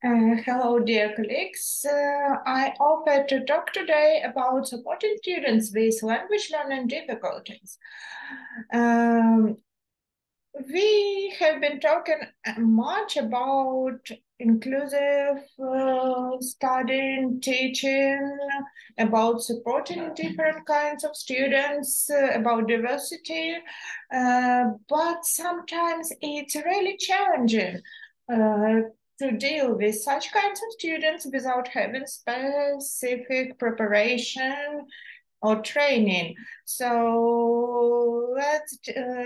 Hello, dear colleagues. I offer to talk today about supporting students with language learning difficulties. We have been talking much about inclusive studying, teaching, about supporting different kinds of students, about diversity, but sometimes it's really challenging to deal with such kinds of students without having specific preparation or training. So let's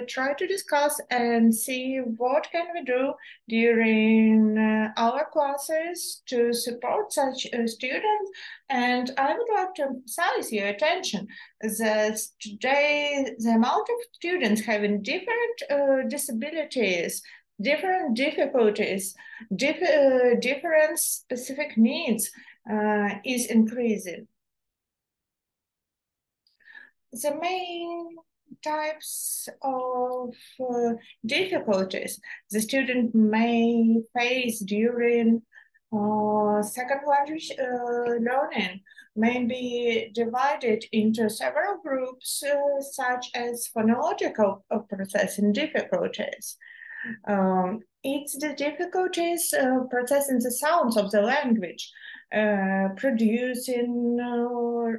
try to discuss and see what can we do during our classes to support such students. And I would like to emphasize your attention that today the amount of students having different disabilities, different difficulties, different specific needs is increasing. The main types of difficulties the student may face during second language learning may be divided into several groups, such as phonological processing difficulties. It's the difficulties processing the sounds of the language, producing,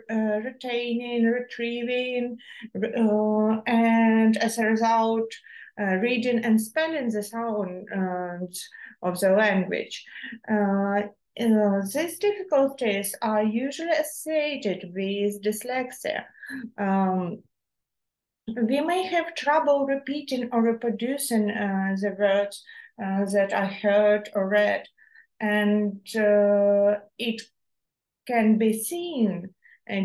retaining, retrieving, and as a result, reading and spelling the sounds of the language. These difficulties are usually associated with dyslexia. We may have trouble repeating or reproducing the words that are heard or read, and it can be seen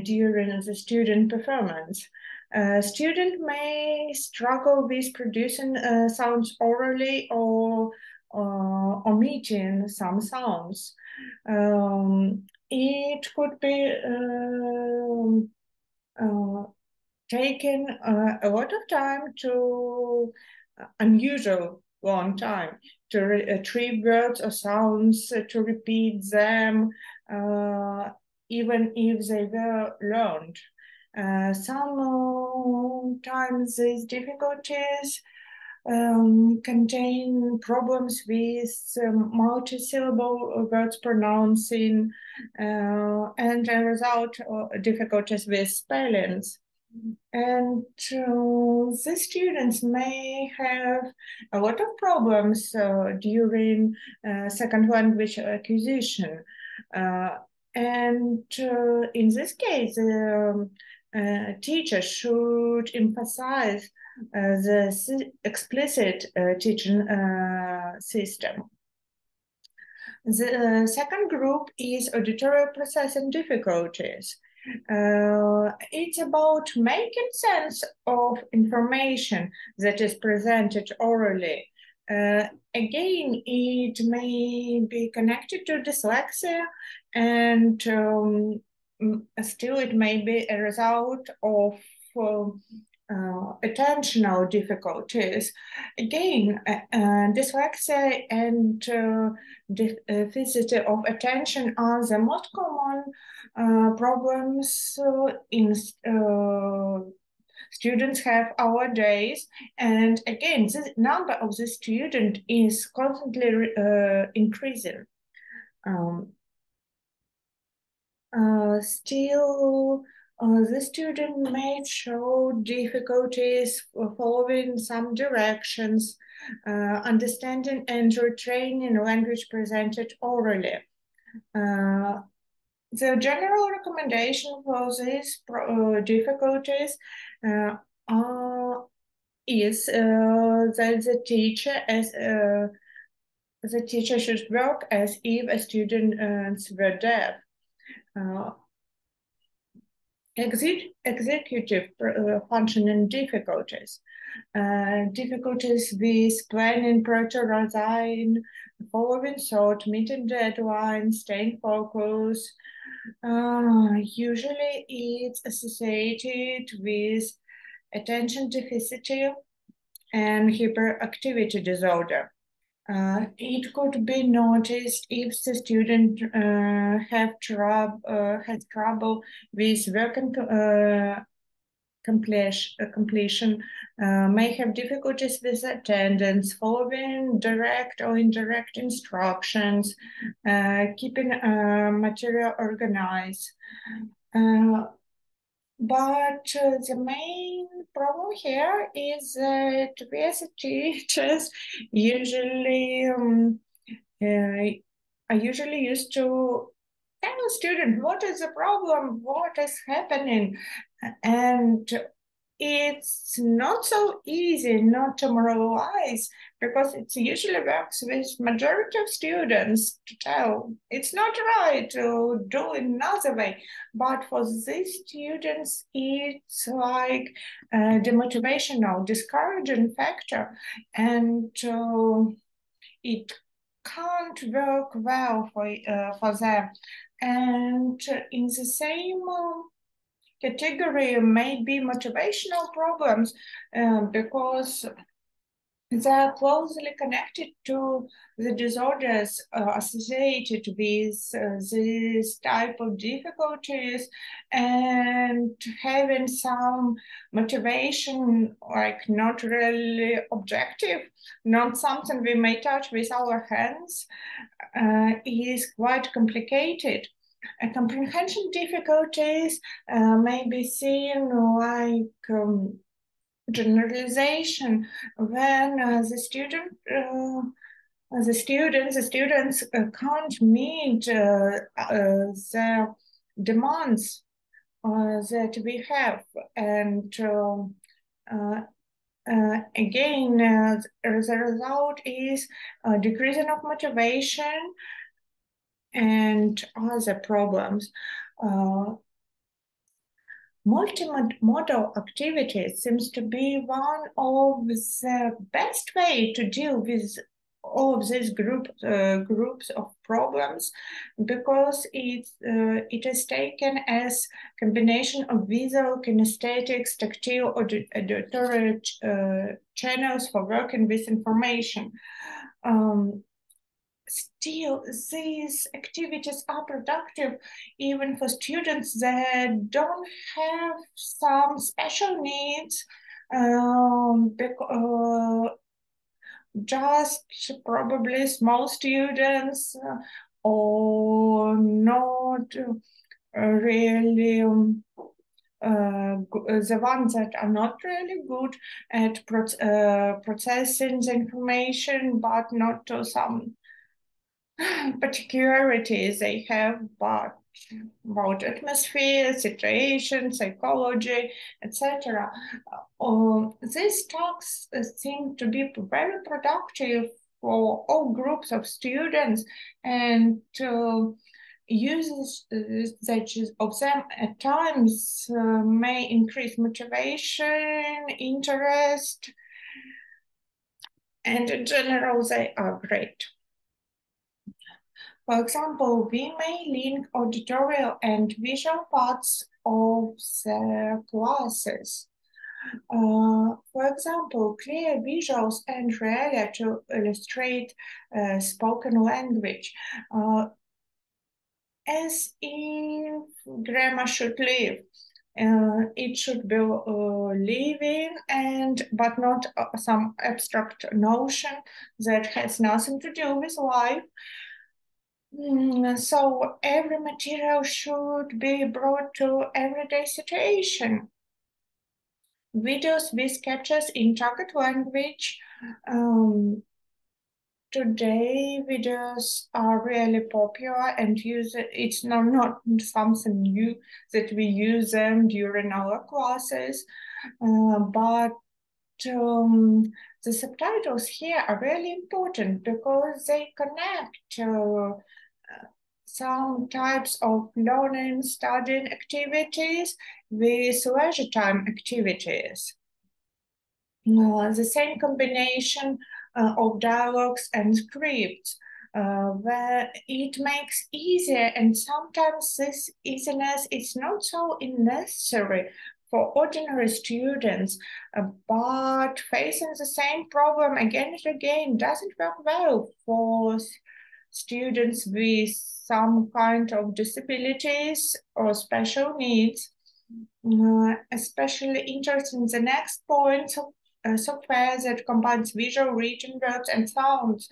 during the student performance. Student may struggle with producing sounds orally or omitting some sounds. It could be taken a lot of time to unusual long time to retrieve words or sounds, to repeat them, even if they were learned. Sometimes these difficulties contain problems with multi-syllable words pronouncing and a result difficulties with spellings. And the students may have a lot of problems during second language acquisition. And in this case, teachers should emphasize the explicit teaching system. The second group is auditory processing difficulties. It's about making sense of information that is presented orally. Again, it may be connected to dyslexia, and still it may be a result of attentional difficulties. Again, dyslexia and deficit of attention are the most common problems in students have nowadays. And again, the number of the student is constantly increasing. Still, the student may show difficulties following some directions, understanding and retraining language presented orally. The general recommendation for these difficulties is that the teacher should work as if a student were deaf. Executive functioning difficulties, difficulties with planning, prioritizing, following thought, meeting deadlines, staying focused. Usually it's associated with attention deficit and hyperactivity disorder. It could be noticed if the student has trouble with work completion, may have difficulties with attendance, following direct or indirect instructions, keeping material organized. But the main problem here is that we as teachers usually are usually used to tell a student what is the problem, what is happening, and it's not so easy not to moralize, because it usually works with majority of students to tell it's not right to do it another way. But for these students, it's like a demotivational, discouraging factor, and it can't work well for them. And in the same category may be motivational problems, because they are closely connected to the disorders associated with this type of difficulties, and having some motivation, like not really objective, not something we may touch with our hands, is quite complicated. Comprehension difficulties may be seen like generalization, when the students can't meet the demands that we have, and again, the result is decreasing of motivation and other problems. Multimodal activity seems to be one of the best way to deal with all of these groups of problems, because it is taken as combination of visual, kinesthetics, tactile, or auditory channels for working with information. Still, these activities are productive even for students that don't have some special needs, just probably small students, or not really the ones that are not really good at processing the information, but not to some particularities they have, but about atmosphere, situation, psychology, etc. These talks seem to be very productive for all groups of students, and uses of them at times may increase motivation, interest, and in general they are great. For example, we may link auditory and visual parts of the classes. For example, clear visuals and realia to illustrate spoken language, as if grammar should live. It should be living, but not some abstract notion that has nothing to do with life. So every material should be brought to everyday situation. Videos with captures in target language. Today, videos are really popular, and it's not something new that we use them during our classes, but the subtitles here are really important because they connect some types of learning, studying activities with leisure time activities. The same combination of dialogues and scripts, where it makes easier, and sometimes this easiness is not so necessary for ordinary students, but facing the same problem again and again doesn't work well for students with some kind of disabilities or special needs. Especially interested in the next point, software that combines visual, written words, and sounds.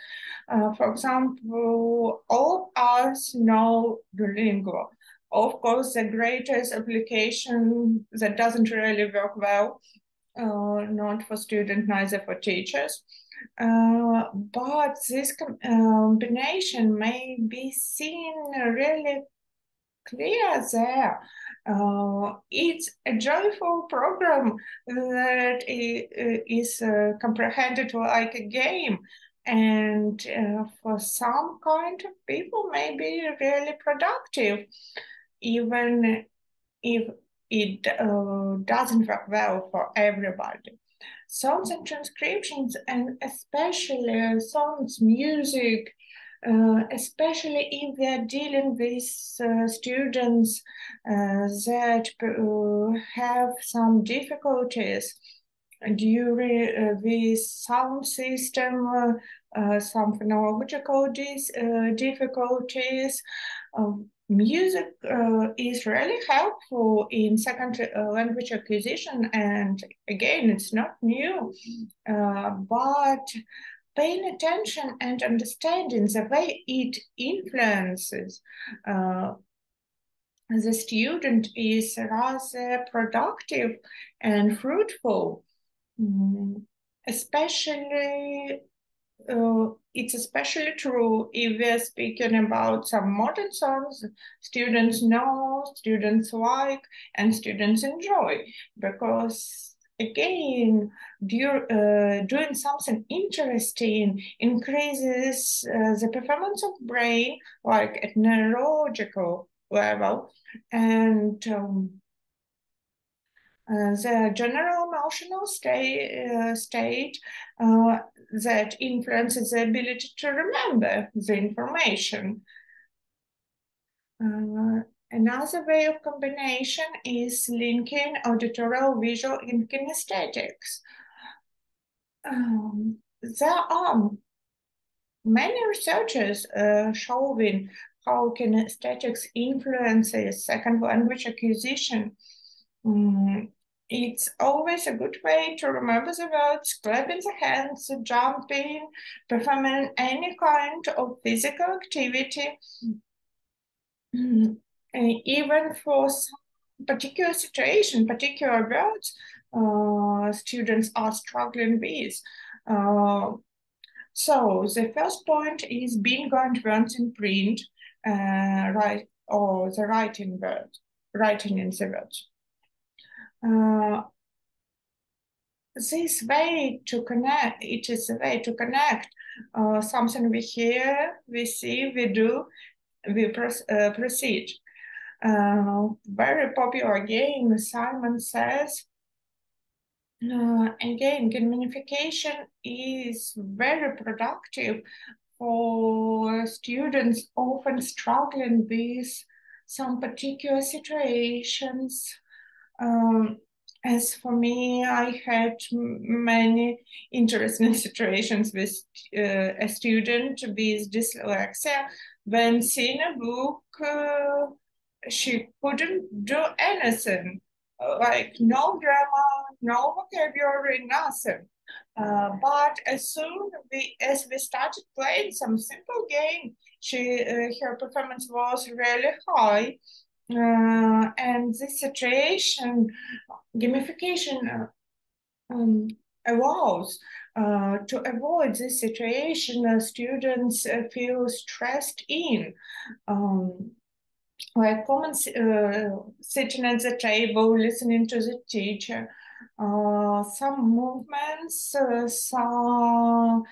For example, all of us know Duolingo. Of course, the greatest application that doesn't really work well, not for students, neither for teachers. But this combination may be seen really clear there. It's a joyful program that is comprehended like a game, and for some kind of people may be really productive, even if it doesn't work well for everybody. Songs and transcriptions, and especially songs, music, especially if we are dealing with students that have some difficulties during the sound system, some phonological difficulties. Music is really helpful in second language acquisition, and again, it's not new, but paying attention and understanding the way it influences the student is rather productive and fruitful. Especially, it's especially true if we're speaking about some modern songs students know, students like, and students enjoy, because again, doing something interesting increases the performance of brain, like at neurological level, and the general emotional state that influences the ability to remember the information. Another way of combination is linking auditorial, visual, and kinesthetics. There are many researchers showing how kinesthetics influences second language acquisition. It's always a good way to remember the words, clapping the hands, jumping, performing any kind of physical activity. Even for some particular situation, particular words, students are struggling with. So the first point is bingo and words in print, right, or the writing in the words. This way to connect, it is a way to connect something we hear, we see, we do, we proceed. Very popular game, Simon Says. Again, gamification is very productive for students often struggling with some particular situations. As for me, I had many interesting situations with a student with dyslexia. When seeing a book, she couldn't do anything, like no grammar, no vocabulary, nothing. But as soon as we started playing some simple game, her performance was really high. And this situation, gamification allows to avoid this situation. Students feel stressed in. Like common sitting at the table, listening to the teacher, some movements, some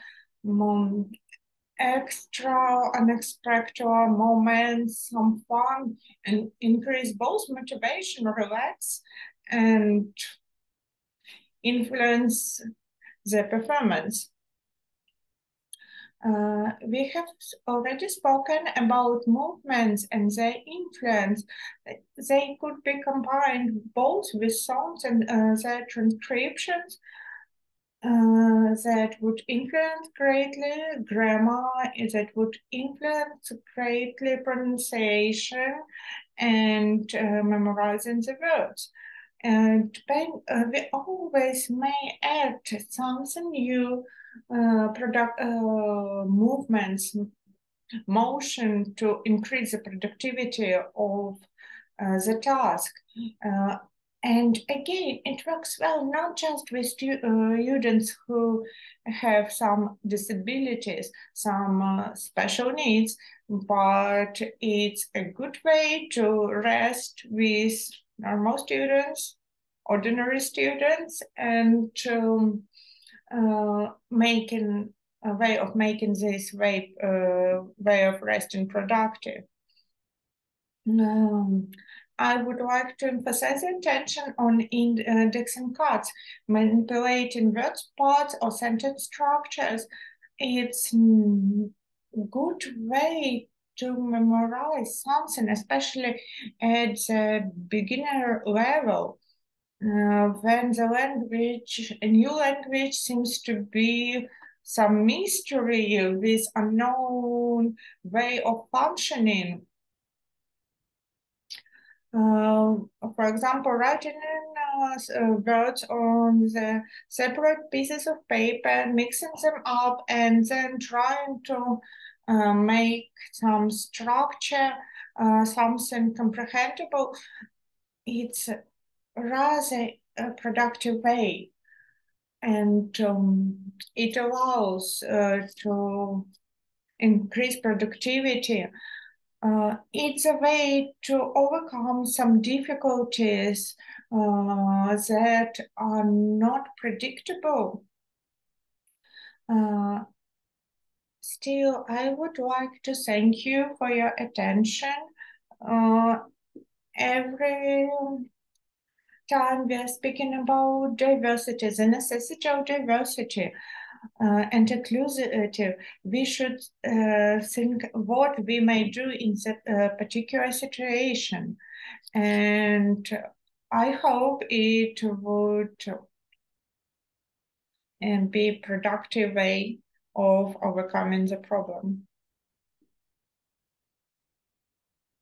extra unexpected moments, some fun, and increase both motivation, relax, and influence the performance. We have already spoken about movements and their influence. They could be combined both with songs and their transcriptions that would influence greatly grammar, that would influence greatly pronunciation and memorizing the words. And we always may add something new, movements, motion to increase the productivity of the task. And again, it works well not just with students who have some disabilities, some special needs, but it's a good way to rest with normal students, ordinary students, and making a way of making this way of resting productive. I would like to emphasize the attention on indexing cuts, manipulating word parts or sentence structures. It's a good way to memorize something, especially at the beginner level. When the language, a new language, seems to be some mystery with unknown way of functioning. For example, writing words on the separate pieces of paper, mixing them up, and then trying to make some structure, something comprehensible. It's rather a productive way, and it allows to increase productivity. It's a way to overcome some difficulties that are not predictable. Still, I would like to thank you for your attention. Every time we are speaking about diversity, the necessity of diversity, and inclusivity, we should think what we may do in that particular situation. And I hope it would be a productive way of overcoming the problem.